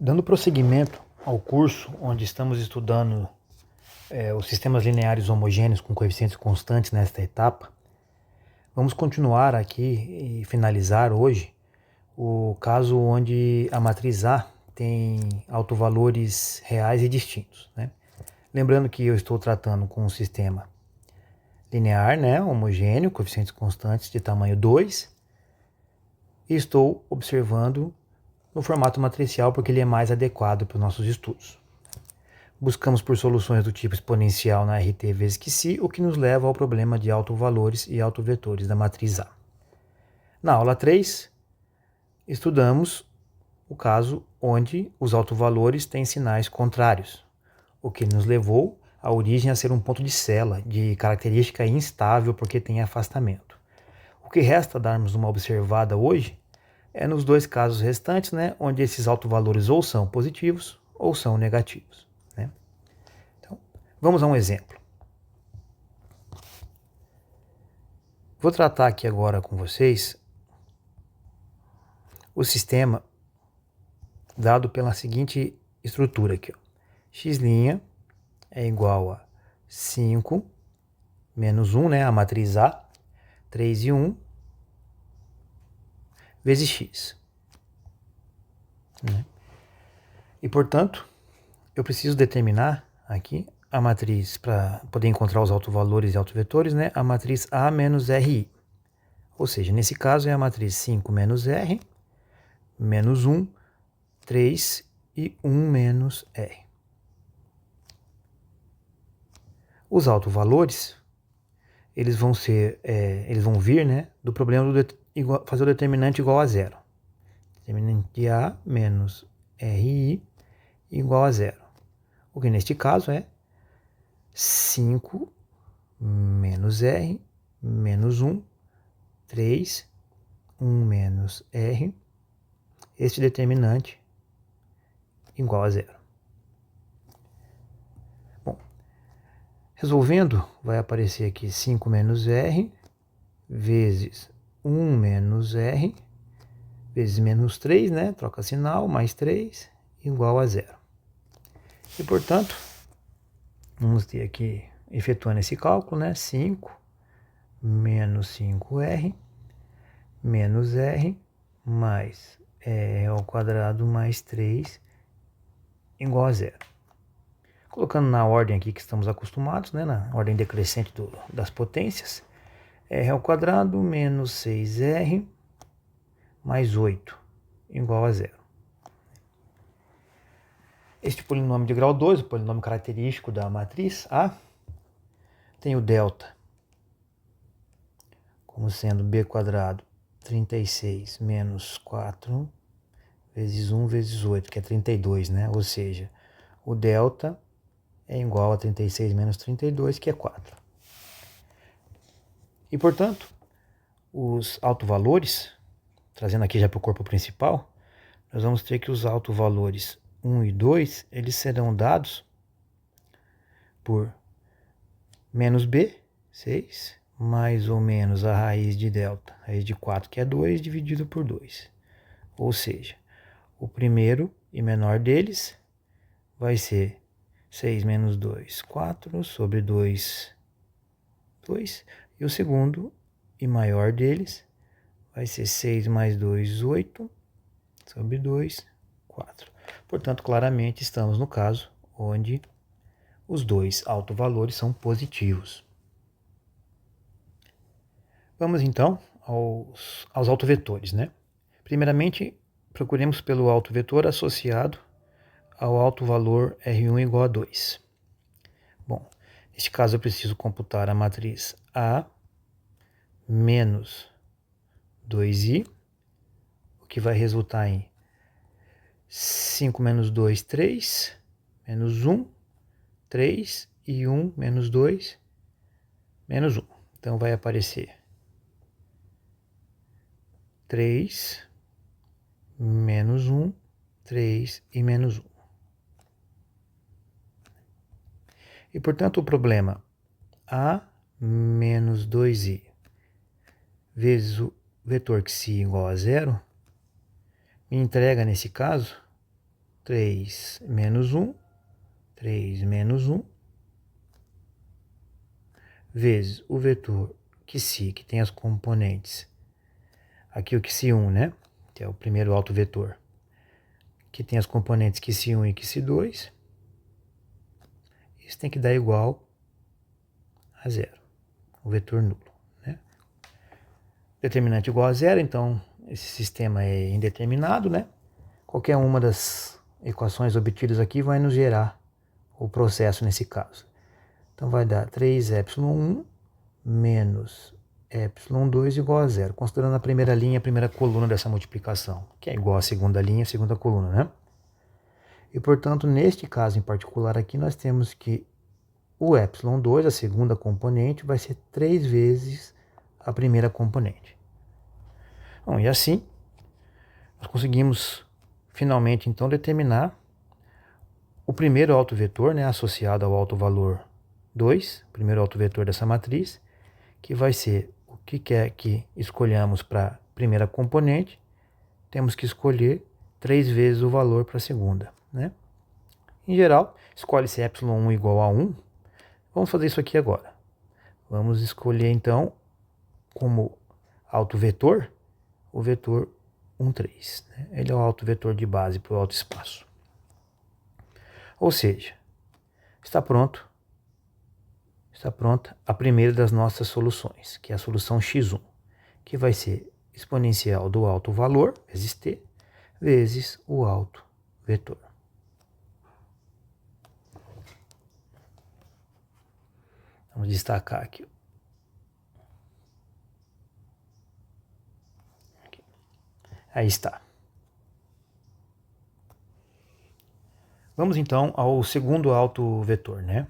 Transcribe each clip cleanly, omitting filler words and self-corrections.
Dando prosseguimento ao curso onde estamos estudando os sistemas lineares homogêneos com coeficientes constantes nesta etapa, vamos continuar aqui e finalizar hoje o caso onde a matriz A tem autovalores reais e distintos, né? Lembrando que eu estou tratando com um sistema linear, né, homogêneo, coeficientes constantes de tamanho 2, e estou observando no formato matricial porque ele é mais adequado para os nossos estudos. Buscamos por soluções do tipo exponencial na RT vezes que si, o que nos leva ao problema de autovalores e autovetores da matriz A. Na aula 3, estudamos o caso onde os autovalores têm sinais contrários, o que nos levou à origem a ser um ponto de Cella, de característica instável porque tem afastamento. O que resta darmos uma observada hoje é nos dois casos restantes, né, onde esses autovalores ou são positivos ou são negativos. Né? Então, vamos a um exemplo. Vou tratar aqui agora com vocês o sistema dado pela seguinte estrutura aqui. Ó. X' é igual a 5 menos 1, né, a matriz A, 3 e 1, vezes x. Né? E, portanto, eu preciso determinar aqui a matriz, para poder encontrar os autovalores e autovetores, né, a matriz A menos RI. Ou seja, nesse caso é a matriz 5 menos R, menos 1, 3 e 1 menos R. Os autovalores, eles vão vir, né, do problema do fazer o determinante igual a zero. Determinante de A menos RI igual a zero. O que neste caso é 5 menos R menos 1, 3, 1 menos R, este determinante igual a zero. Bom, resolvendo, vai aparecer aqui 5 menos R vezes 1 menos R vezes menos 3, né? Troca sinal, mais 3, igual a zero. E, portanto, vamos ter aqui, efetuando esse cálculo, né? 5 menos 5R menos R mais R ao quadrado mais 3 igual a zero. Colocando na ordem aqui que estamos acostumados, né? Na ordem decrescente das potências, R ao quadrado menos 6R mais 8 igual a zero. Este polinômio de grau 2, o polinômio característico da matriz A, tem o delta como sendo b quadrado 36 menos 4 vezes 1 vezes 8, que é 32, né? Ou seja, o delta é igual a 36 menos 32, que é 4. E, portanto, os autovalores, trazendo aqui já para o corpo principal, nós vamos ter que os autovalores 1 e 2, eles serão dados por menos b, 6, mais ou menos a raiz de delta, raiz de 4, que é 2, dividido por 2. Ou seja, o primeiro e menor deles vai ser 6 menos 2, 4, sobre 2, 2. E o segundo e maior deles vai ser 6 mais 2, 8, sobre 2, 4. Portanto, claramente estamos no caso onde os dois autovalores são positivos. Vamos então aos autovetores, né? Primeiramente, procuremos pelo autovetor associado ao autovalor R1 igual a 2. Bom, neste caso eu preciso computar a matriz A menos 2i, o que vai resultar em 5 menos 2, 3, menos 1, 3 e 1 menos 2, menos 1. Então vai aparecer 3, menos 1, 3 e menos 1. E, portanto, o problema A menos 2i vezes o vetor que se igual a zero me entrega, nesse caso, 3 menos 1, 3 menos 1, vezes o vetor que tem as componentes, aqui o que1, né? Que é o primeiro autovetor, que tem as componentes que1 e que2, isso tem que dar igual a zero, o vetor nulo, né? Determinante igual a zero, então esse sistema é indeterminado, né? Qualquer uma das equações obtidas aqui vai nos gerar o processo nesse caso. Então vai dar 3ε1 menos ε2 igual a zero, considerando a primeira linha, a primeira coluna dessa multiplicação, que é igual à segunda linha, a segunda coluna, né? E, portanto, neste caso em particular aqui, nós temos que o ε2, a segunda componente, vai ser 3 vezes a primeira componente. Bom, e assim, nós conseguimos finalmente, então, determinar o primeiro autovetor, né, associado ao autovalor 2, o primeiro autovetor dessa matriz, que vai ser o que quer que escolhamos para a primeira componente, temos que escolher 3 vezes o valor para a segunda, né? Em geral, escolhe-se ε1 igual a 1. Vamos fazer isso aqui agora. Vamos escolher, então, como autovetor, o vetor 1, 3. Né? Ele é o autovetor de base para o autoespaço. Ou seja, está pronta a primeira das nossas soluções, que é a solução x1, que vai ser exponencial do autovalor, vezes t, vezes o autovetor. Vamos destacar aqui. Aí está. Vamos então ao segundo autovetor, né?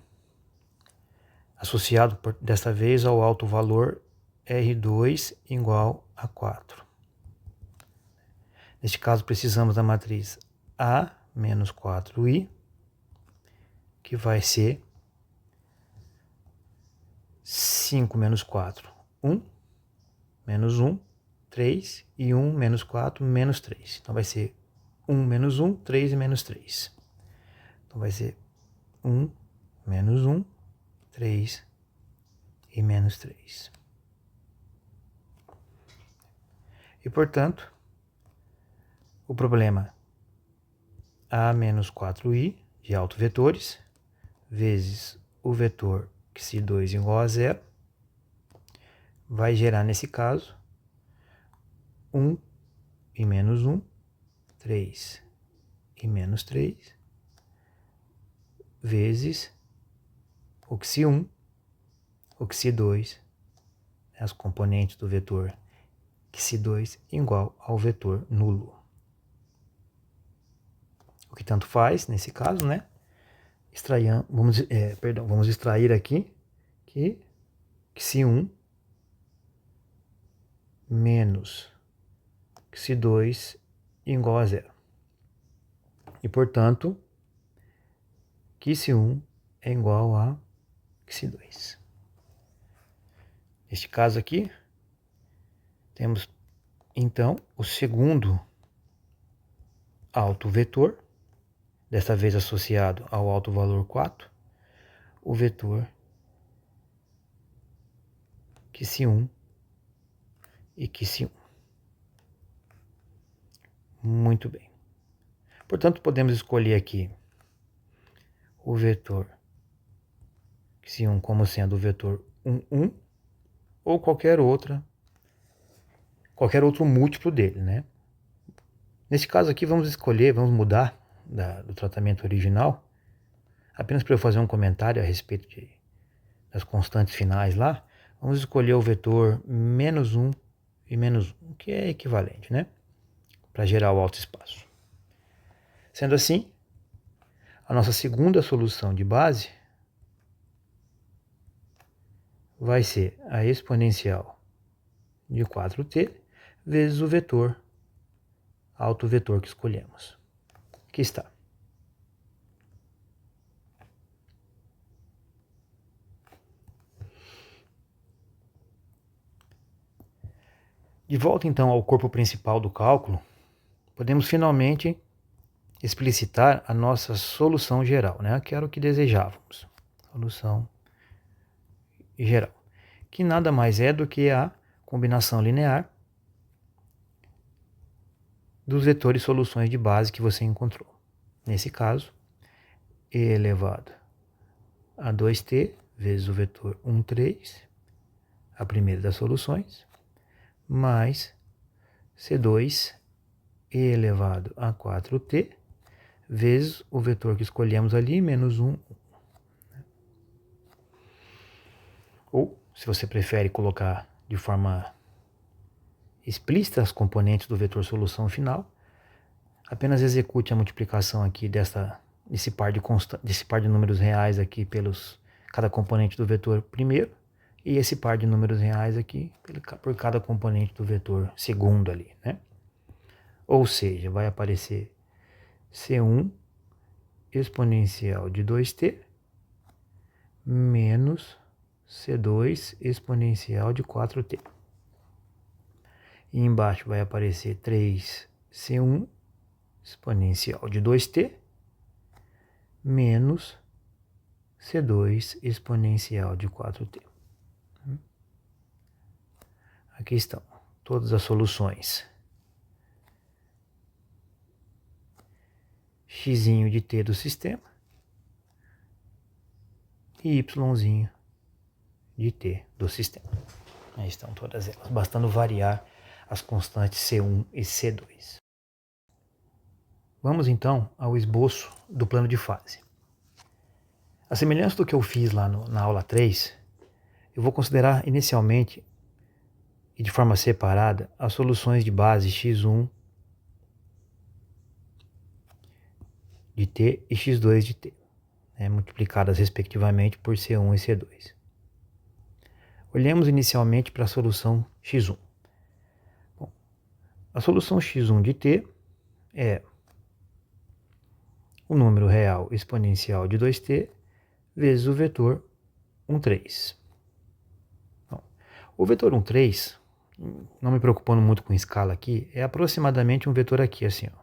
Associado desta vez ao autovalor R2 igual a 4. Neste caso precisamos da matriz A menos 4i, que vai ser 5 menos 4, 1, menos 1, 3, e 1 menos 4, menos 3. Então vai ser 1 menos 1, 3 e menos 3. Então vai ser 1 menos 1, 3 e menos 3. E, portanto, o problema A menos 4i de autovetores vezes o vetor xi2 igual a zero vai gerar, nesse caso, 1 e menos 1, 3 e menos 3, vezes o xi1, o xi2, as componentes do vetor xi2 igual ao vetor nulo. O que tanto faz, nesse caso, né? Vamos extrair aqui que xi1 menos xi2 igual a zero. E, portanto, xi1 é igual a xi2. Neste caso aqui, temos, então, o segundo autovetor, desta vez associado ao autovalor 4, o vetor xi1 e xi1. Muito bem. Portanto, podemos escolher aqui o vetor xi1 como sendo o vetor 1, 1, ou qualquer outro múltiplo dele, né? Nesse caso aqui, vamos mudar do tratamento original, apenas para eu fazer um comentário a respeito das constantes finais lá. Vamos escolher o vetor menos 1 e menos 1, que é equivalente, né? Para gerar o autoespaço. Sendo assim, a nossa segunda solução de base vai ser a exponencial de 4t vezes o vetor, autovetor que escolhemos. Aqui está. De volta então ao corpo principal do cálculo, podemos finalmente explicitar a nossa solução geral, né? Que era o que desejávamos. Solução geral. Que nada mais é do que a combinação linear dos vetores soluções de base que você encontrou. Nesse caso, e elevado a 2t vezes o vetor 1, 3, a primeira das soluções, mais c2 e elevado a 4t vezes o vetor que escolhemos ali, menos 1. Ou, se você prefere colocar de forma explícita as componentes do vetor solução final, apenas execute a multiplicação aqui desse par de números reais aqui pelos cada componente do vetor primeiro, e esse par de números reais aqui por cada componente do vetor segundo ali, né? Ou seja, vai aparecer C1 exponencial de 2t menos C2 exponencial de 4t. E embaixo vai aparecer 3C1 exponencial de 2t menos C2 exponencial de 4t. Aqui estão todas as soluções. X de t do sistema e Y de t do sistema. Aí estão todas elas, bastando variar as constantes C1 e C2. Vamos então ao esboço do plano de fase. A semelhança do que eu fiz lá na aula 3, eu vou considerar inicialmente e de forma separada as soluções de base x1 de t e x2 de t, multiplicadas respectivamente por C1 e C2. Olhemos inicialmente para a solução x1. Bom, a solução x1 de t é o número real exponencial de 2t vezes o vetor 1, 3. Bom, o vetor 1, 3, não me preocupando muito com escala aqui, é aproximadamente um vetor aqui, assim, ó,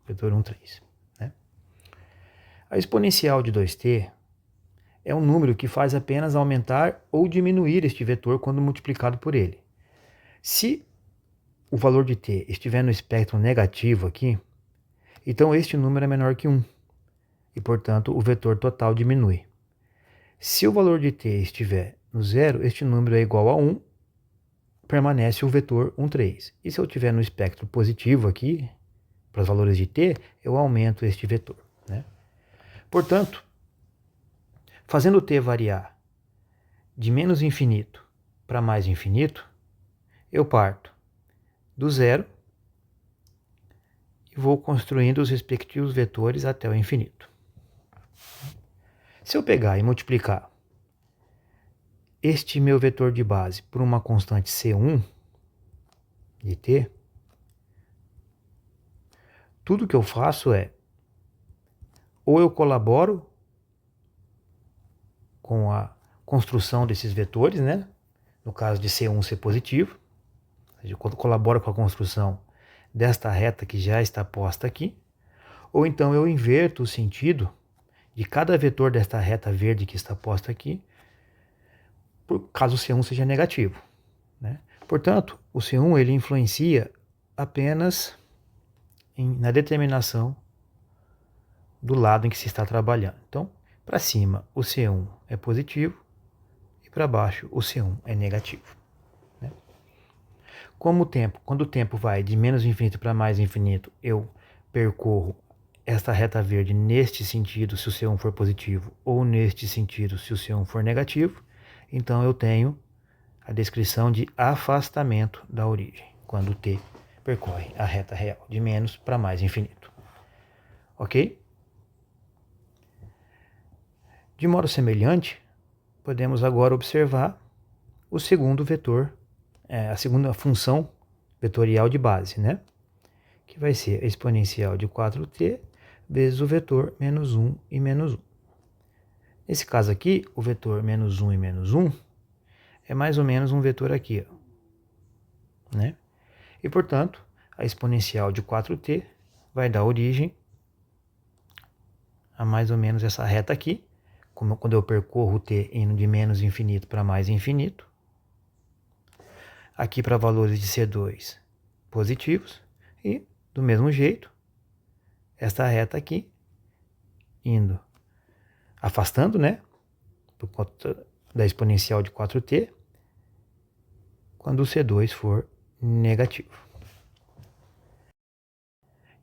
vetor 1, 3. Né? A exponencial de 2t é um número que faz apenas aumentar ou diminuir este vetor quando multiplicado por ele. Se o valor de t estiver no espectro negativo aqui, então este número é menor que 1, e portanto o vetor total diminui. Se o valor de t estiver no zero, este número é igual a 1, permanece o vetor 1, 3. E se eu estiver no espectro positivo aqui, para os valores de t, eu aumento este vetor. Né? Portanto, fazendo t variar de menos infinito para mais infinito, eu parto do zero e vou construindo os respectivos vetores até o infinito. Se eu pegar e multiplicar este meu vetor de base por uma constante C1 de t, tudo que eu faço é, ou eu colaboro com a construção desses vetores, né? No caso de C1 ser positivo, eu colaboro com a construção desta reta que já está posta aqui, ou então eu inverto o sentido de cada vetor desta reta verde que está posta aqui, caso o C1 seja negativo. Né? Portanto, o C1 ele influencia apenas na determinação do lado em que se está trabalhando. Então, para cima o C1 é positivo e para baixo o C1 é negativo. Né? Quando o tempo vai de menos infinito para mais infinito, eu percorro esta reta verde neste sentido se o C1 for positivo ou neste sentido se o C1 for negativo, então eu tenho a descrição de afastamento da origem, quando t percorre a reta real de menos para mais infinito. Ok? De modo semelhante, podemos agora observar o segundo vetor, a segunda função vetorial de base, né? Que vai ser a exponencial de 4t vezes o vetor menos 1 e menos 1. Nesse caso aqui, o vetor menos 1 e menos 1 é mais ou menos um vetor aqui, ó, né? E, portanto, a exponencial de 4t vai dar origem a mais ou menos essa reta aqui, quando eu percorro o t indo de menos infinito para mais infinito. Aqui para valores de C2 positivos. E, do mesmo jeito, esta reta aqui, indo, afastando, né, por conta da exponencial de 4t, quando o C2 for negativo.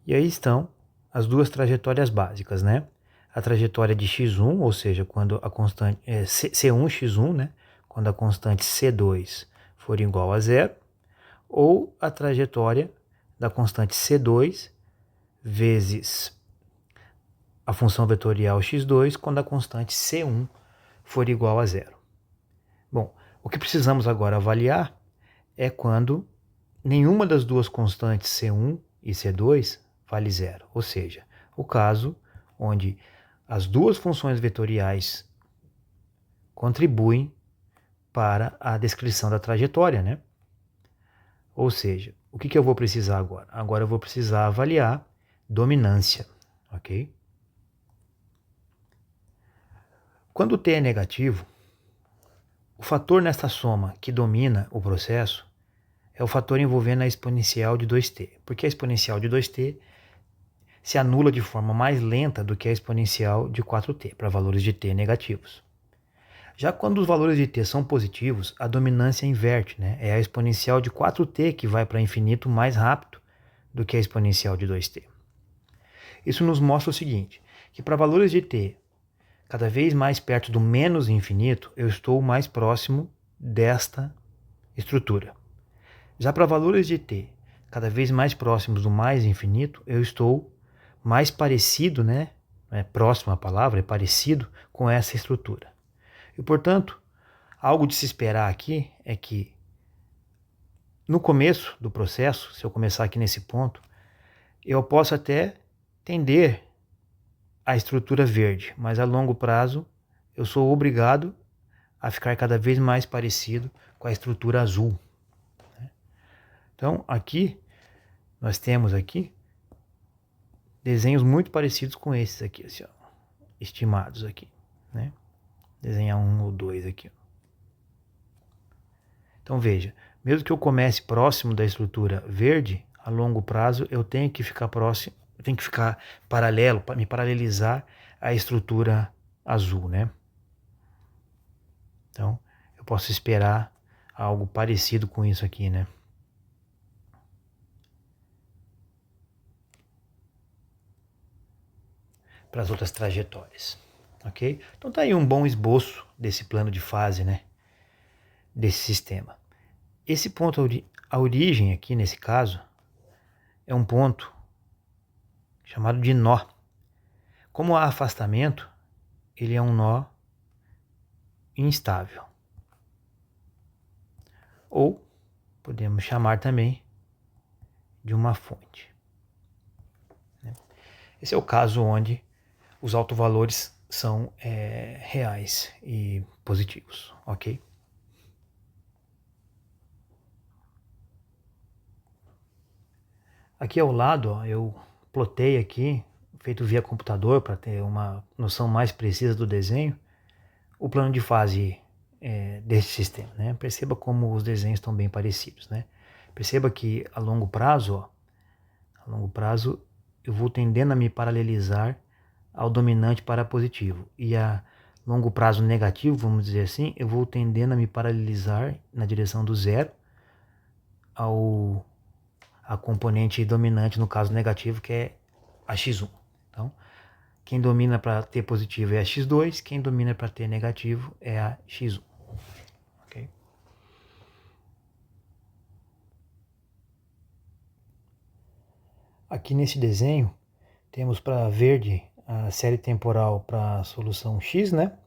E aí estão as duas trajetórias básicas, né? A trajetória de x1, ou seja, quando a constante C1x1, né, quando a constante C2 for igual a zero, ou a trajetória da constante C2 vezes a função vetorial x2 quando a constante C1 for igual a zero. Bom, o que precisamos agora avaliar é quando nenhuma das duas constantes C1 e C2 vale zero, ou seja, o caso onde as duas funções vetoriais contribuem para a descrição da trajetória, né? Ou seja, o que eu vou precisar agora? Agora eu vou precisar avaliar dominância, ok? Quando o t é negativo, o fator nesta soma que domina o processo é o fator envolvendo a exponencial de 2t, porque a exponencial de 2t se anula de forma mais lenta do que a exponencial de 4t, para valores de t negativos. Já quando os valores de t são positivos, a dominância inverte, né? É a exponencial de 4t que vai para infinito mais rápido do que a exponencial de 2t. Isso nos mostra o seguinte, que para valores de t cada vez mais perto do menos infinito, eu estou mais próximo desta estrutura. Já para valores de t cada vez mais próximos do mais infinito, eu estou mais parecido, né? Próximo à palavra, é parecido com essa estrutura. E, portanto, algo de se esperar aqui é que no começo do processo, se eu começar aqui nesse ponto, eu posso até tender à estrutura verde, mas a longo prazo eu sou obrigado a ficar cada vez mais parecido com a estrutura azul. Então, aqui, nós temos aqui desenhos muito parecidos com esses aqui, assim, ó, estimados aqui, né? Desenhar um ou dois aqui. Então veja, mesmo que eu comece próximo da estrutura verde, a longo prazo eu tenho que ficar próximo, eu tenho que ficar paralelo, me paralelizar à estrutura azul, né? Então eu posso esperar algo parecido com isso aqui, né? Para as outras trajetórias, ok? Então tá aí um bom esboço desse plano de fase, né? Desse sistema. Esse ponto, a origem aqui nesse caso, é um ponto chamado de nó. Como há afastamento, ele é um nó instável. Ou podemos chamar também de uma fonte. Esse é o caso onde os autovalores são reais e positivos, ok? Aqui ao lado, ó, eu plotei aqui, feito via computador para ter uma noção mais precisa do desenho, o plano de fase desse sistema, né? Perceba como os desenhos estão bem parecidos, né? Perceba que a longo prazo, eu vou tendendo a me paralelizar ao dominante para positivo. E a longo prazo negativo, vamos dizer assim, eu vou tendendo a me paralelizar na direção do zero a componente dominante, no caso negativo, que é a x1. Então, quem domina para t positivo é a x2, quem domina para t negativo é a x1. Okay? Aqui nesse desenho, temos para verde a série temporal para a solução x, né?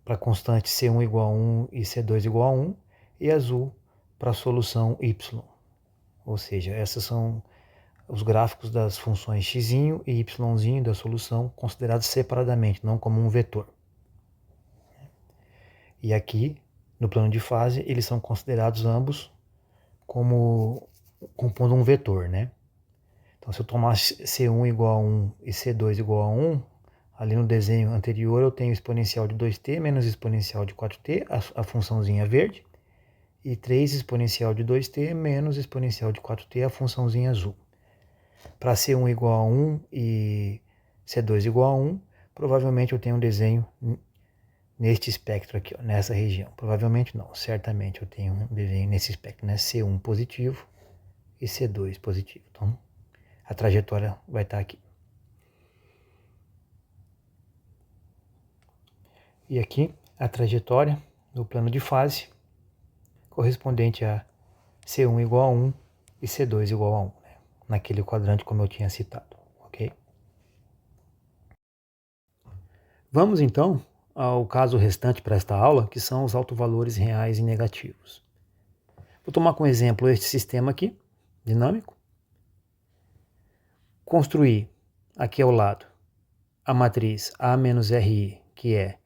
Para constante C1 igual a 1 e C2 igual a 1, e azul para a solução y. Ou seja, esses são os gráficos das funções x e y da solução considerados separadamente, não como um vetor. E aqui, no plano de fase, eles são considerados ambos como compondo um vetor, né? Então, se eu tomar C1 igual a 1 e C2 igual a 1, Ali no desenho anterior eu tenho exponencial de 2t menos exponencial de 4t, a funçãozinha verde, e 3 exponencial de 2t menos exponencial de 4t, a funçãozinha azul. Para C1 igual a 1 e C2 igual a 1, provavelmente eu tenho um desenho neste espectro aqui, ó, nessa região. Provavelmente não, certamente eu tenho um desenho nesse espectro, né? C1 positivo e C2 positivo. Então, a trajetória vai estar aqui. E aqui a trajetória do plano de fase correspondente a C1 igual a 1 e C2 igual a 1, né? Naquele quadrante como eu tinha citado, ok? Vamos então ao caso restante para esta aula, que são os autovalores reais e negativos. Vou tomar como exemplo este sistema aqui, dinâmico. Construir aqui ao lado a matriz A menos RI, que é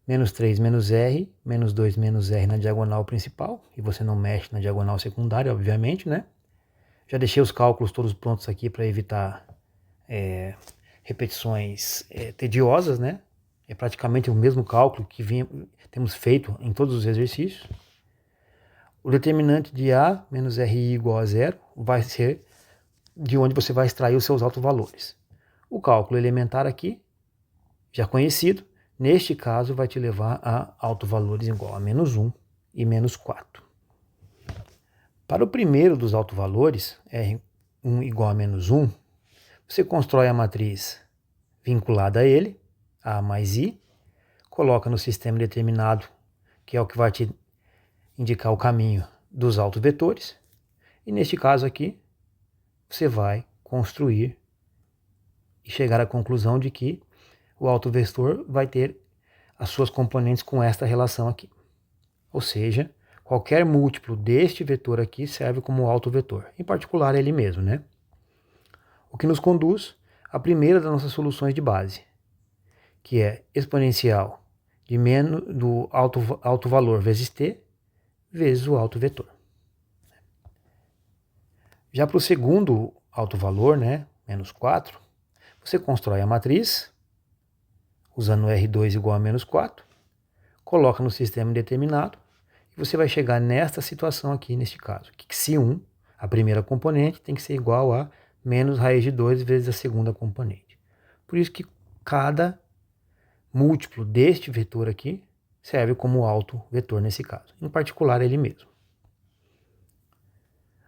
menos 3 menos R, menos 2 menos R na diagonal principal, e você não mexe na diagonal secundária, obviamente, né? Já deixei os cálculos todos prontos aqui para evitar repetições tediosas, né? É praticamente o mesmo cálculo que temos feito em todos os exercícios. O determinante de A menos RI igual a zero vai ser de onde você vai extrair os seus autovalores. O cálculo elementar aqui, já conhecido, neste caso vai te levar a autovalores igual a menos 1 e menos 4. Para o primeiro dos autovalores, R1 igual a menos 1, você constrói a matriz vinculada a ele, A mais I, coloca no sistema determinado, que é o que vai te indicar o caminho dos autovetores, e neste caso aqui, você vai construir e chegar à conclusão de que o autovetor vai ter as suas componentes com esta relação aqui. Ou seja, qualquer múltiplo deste vetor aqui serve como autovetor, em particular ele mesmo, né? O que nos conduz à primeira das nossas soluções de base, que é exponencial de menos do alto valor vezes t vezes o autovetor. Já para o segundo autovalor, né, menos 4, você constrói a matriz usando R2 igual a menos 4, coloca no sistema determinado e você vai chegar nesta situação aqui, neste caso, que se 1, a primeira componente, tem que ser igual a menos raiz de 2 vezes a segunda componente. Por isso que cada múltiplo deste vetor aqui serve como autovetor nesse caso, em particular ele mesmo.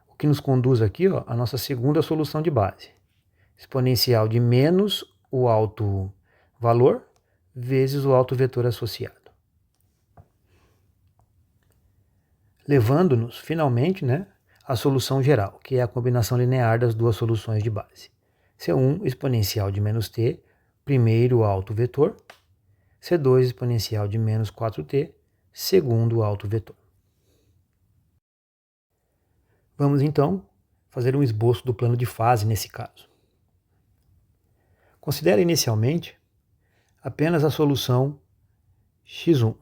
O que nos conduz aqui, ó, a nossa segunda solução de base, exponencial de menos o autovalor vezes o autovetor associado. Levando-nos, finalmente, né, à solução geral, que é a combinação linear das duas soluções de base. C1 exponencial de menos t, primeiro autovetor, C2 exponencial de menos 4t, segundo autovetor. Vamos então fazer um esboço do plano de fase nesse caso. Considere inicialmente apenas a solução x1.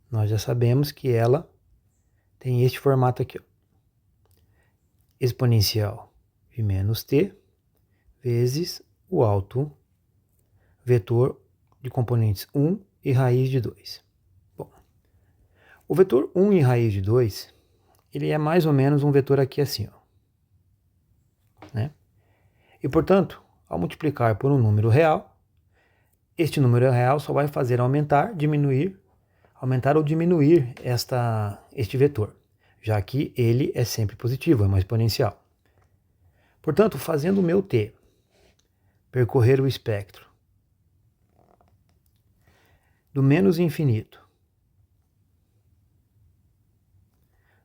Nós já sabemos que ela tem este formato aqui, ó. Exponencial de menos t vezes o autovetor de componentes 1 e raiz de 2. Bom, o vetor 1 e raiz de 2, ele é mais ou menos um vetor aqui assim, ó, né? E, portanto, ao multiplicar por um número real, este número real só vai fazer aumentar ou diminuir este vetor, já que ele é sempre positivo, é uma exponencial. Portanto, fazendo o meu t percorrer o espectro do menos infinito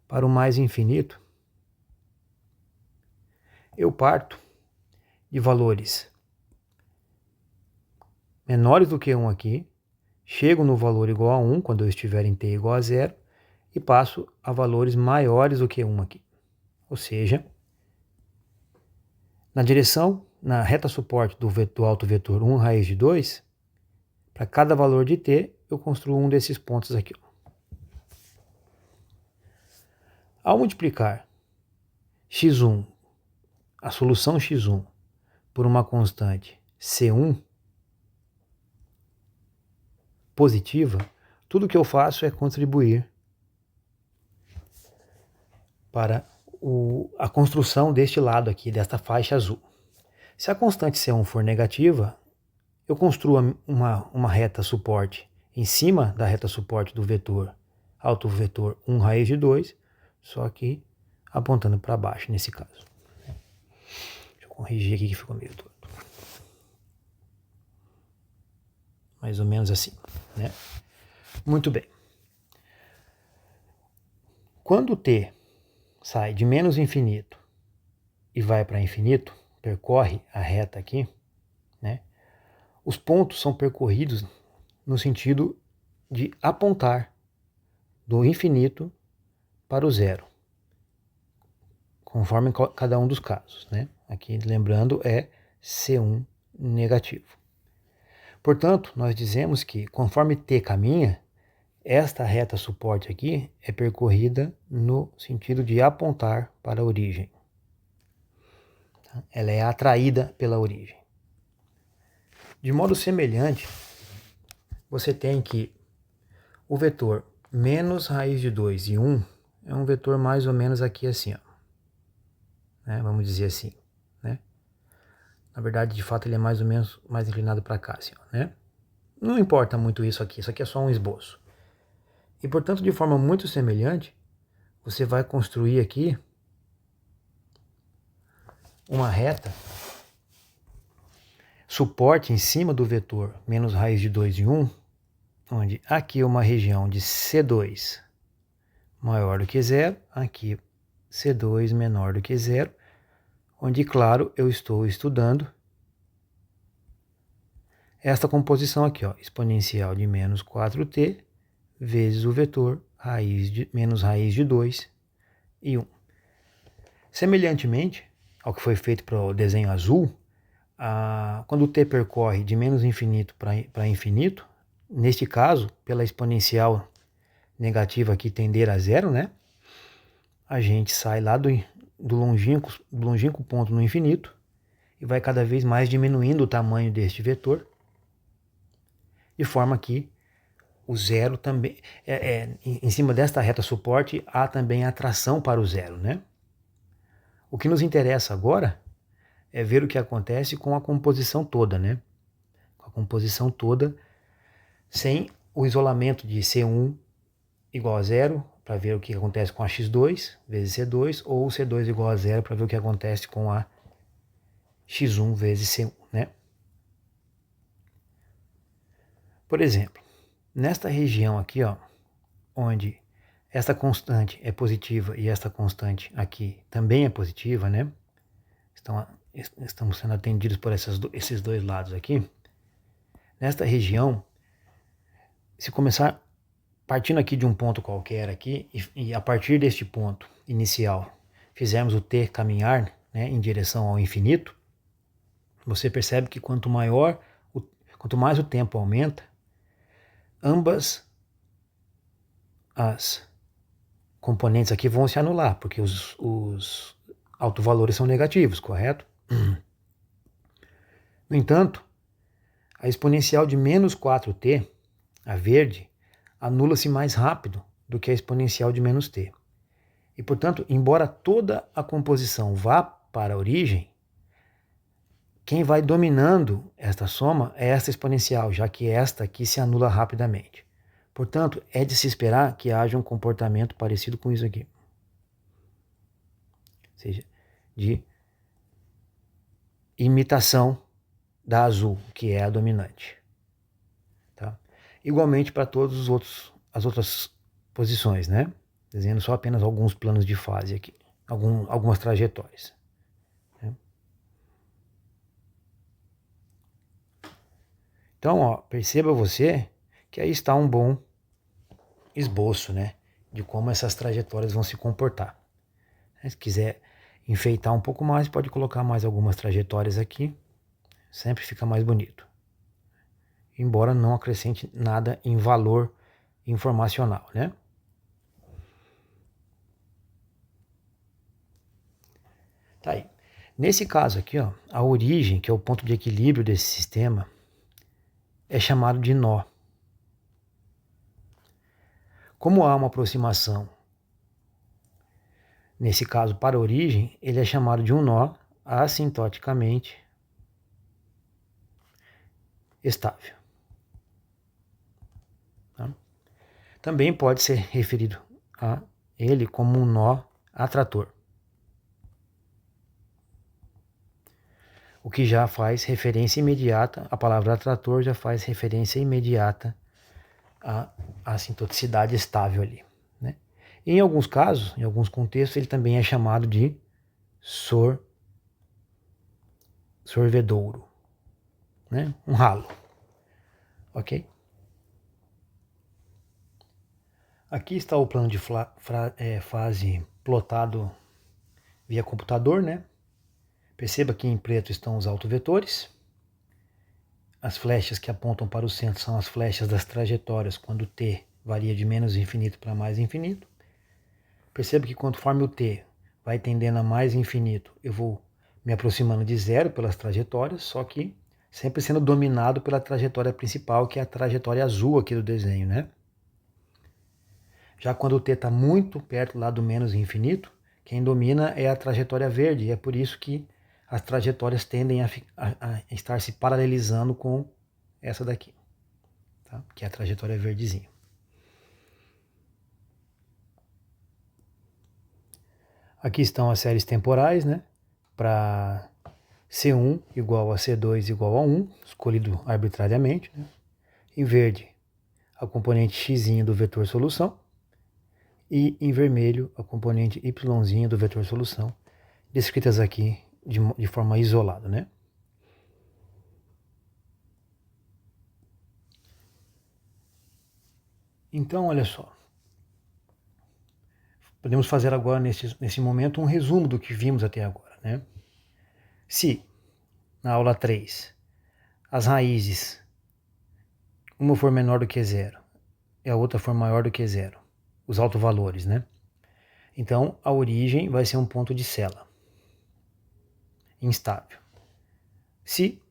para o mais infinito, eu parto de valores menores do que 1 aqui, chego no valor igual a 1 quando eu estiver em t igual a 0 e passo a valores maiores do que 1 aqui. Ou seja, na reta suporte do autovetor 1 raiz de 2, para cada valor de t, eu construo um desses pontos aqui. Ao multiplicar x1, a solução x1, por uma constante C1 positiva, tudo que eu faço é contribuir para a construção deste lado aqui, desta faixa azul. Se a constante C1 for negativa, eu construo uma reta suporte em cima da reta suporte do vetor, autovetor 1 raiz de 2, só que apontando para baixo nesse caso. Deixa eu corrigir aqui que ficou meio torto. Mais ou menos assim, né? Muito bem. Quando t sai de menos infinito e vai para infinito, percorre a reta aqui, né? Os pontos são percorridos no sentido de apontar do infinito para o zero, conforme cada um dos casos, né? Aqui, lembrando, é C1 negativo. Portanto, nós dizemos que conforme t caminha, esta reta suporte aqui é percorrida no sentido de apontar para a origem. Ela é atraída pela origem. De modo semelhante, você tem que o vetor menos raiz de 2 e 1 é um vetor mais ou menos aqui assim, ó. Né? Vamos dizer assim, né? Na verdade, de fato, ele é mais ou menos mais inclinado para cá, assim, ó, né? Não importa muito isso aqui é só um esboço. E, portanto, de forma muito semelhante, você vai construir aqui uma reta suporte em cima do vetor menos raiz de 2 e 1, onde aqui é uma região de C2 maior do que zero, aqui C2 menor do que zero, onde, claro, eu estou estudando esta composição aqui, ó, exponencial de menos 4t vezes o vetor menos raiz de 2 e 1. Semelhantemente ao que foi feito para o desenho azul, quando o t percorre de menos infinito para infinito, neste caso, pela exponencial negativa aqui tender a zero, né? A gente sai lá do longínquo ponto no infinito e vai cada vez mais diminuindo o tamanho deste vetor, de forma que o zero também, em cima desta reta suporte, há também atração para o zero, né? O que nos interessa agora é ver o que acontece com a composição toda, né? Com a composição toda, sem o isolamento de C1 igual a zero, para ver o que acontece com a x2 vezes C2, ou C2 igual a zero, para ver o que acontece com a x1 vezes C1, né? Por exemplo, nesta região aqui, ó, onde esta constante é positiva e esta constante aqui também é positiva, né? Estamos sendo atendidos por esses dois lados aqui. Nesta região, se começar partindo aqui de um ponto qualquer aqui, e a partir deste ponto inicial fizermos o t caminhar, né, em direção ao infinito, você percebe que quanto mais o tempo aumenta, ambas as componentes aqui vão se anular, porque os autovalores são negativos, correto? No entanto, a exponencial de menos 4t, a verde, anula-se mais rápido do que a exponencial de menos t. E, portanto, embora toda a composição vá para a origem, quem vai dominando esta soma é esta exponencial, já que esta aqui se anula rapidamente. Portanto, é de se esperar que haja um comportamento parecido com isso aqui. Ou seja, de imitação da azul, que é a dominante. Tá? Igualmente para todas as outras posições, né? Desenhando só apenas alguns planos de fase aqui, algumas trajetórias. Né? Então, ó, perceba você que aí está um bom esboço, né, de como essas trajetórias vão se comportar. Se quiser enfeitar um pouco mais, pode colocar mais algumas trajetórias aqui, sempre fica mais bonito. Embora não acrescente nada em valor informacional, né? Tá aí. Nesse caso aqui, ó, a origem, que é o ponto de equilíbrio desse sistema, é chamado de nó. Como há uma aproximação, nesse caso para a origem, ele é chamado de um nó assintoticamente estável. Tá? Também pode ser referido a ele como um nó atrator, o que já faz referência imediata, a palavra atrator já faz referência imediata à assintoticidade estável ali. Né? E em alguns casos, em alguns contextos, ele também é chamado de sorvedouro, né? Um ralo, ok? Aqui está o plano de fase plotado via computador, né? Perceba que em preto estão os autovetores. As flechas que apontam para o centro são as flechas das trajetórias quando o t varia de menos infinito para mais infinito. Perceba que conforme o t vai tendendo a mais infinito, eu vou me aproximando de zero pelas trajetórias, só que sempre sendo dominado pela trajetória principal, que é a trajetória azul aqui do desenho, né? Já quando o t está muito perto lá do menos infinito, quem domina é a trajetória verde, e é por isso que as trajetórias tendem a estar se paralelizando com essa daqui, tá? Que é a trajetória verdezinha. Aqui estão as séries temporais, né? Para C1 igual a C2 igual a 1, escolhido arbitrariamente. Né? Em verde, a componente x do vetor solução. E em vermelho, a componente y do vetor solução, descritas aqui de forma isolada, né? Então, olha só. Podemos fazer agora, nesse momento, um resumo do que vimos até agora, né? Se, na aula 3, as raízes, uma for menor do que zero e a outra for maior do que zero, os autovalores, né? Então, a origem vai ser um ponto de Cella, instável. Se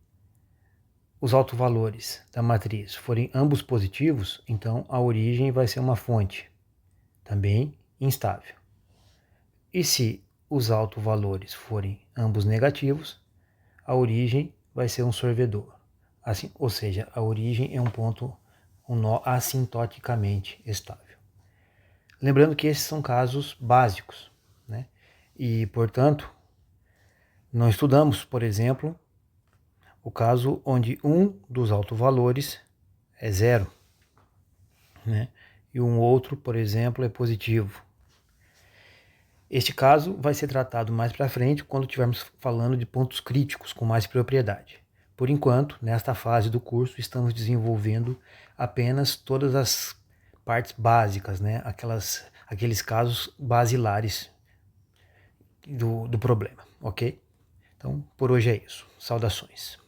os autovalores da matriz forem ambos positivos, então a origem vai ser uma fonte, também instável. E se os autovalores forem ambos negativos, a origem vai ser um sorvedor. Assim, ou seja, a origem é um nó assintoticamente estável. Lembrando que esses são casos básicos, né? E, portanto, não estudamos, por exemplo, o caso onde um dos autovalores é zero, né? E um outro, por exemplo, é positivo. Este caso vai ser tratado mais para frente quando estivermos falando de pontos críticos com mais propriedade. Por enquanto, nesta fase do curso, estamos desenvolvendo apenas todas as partes básicas, né? Aqueles casos basilares do problema, ok? Então, por hoje é isso. Saudações.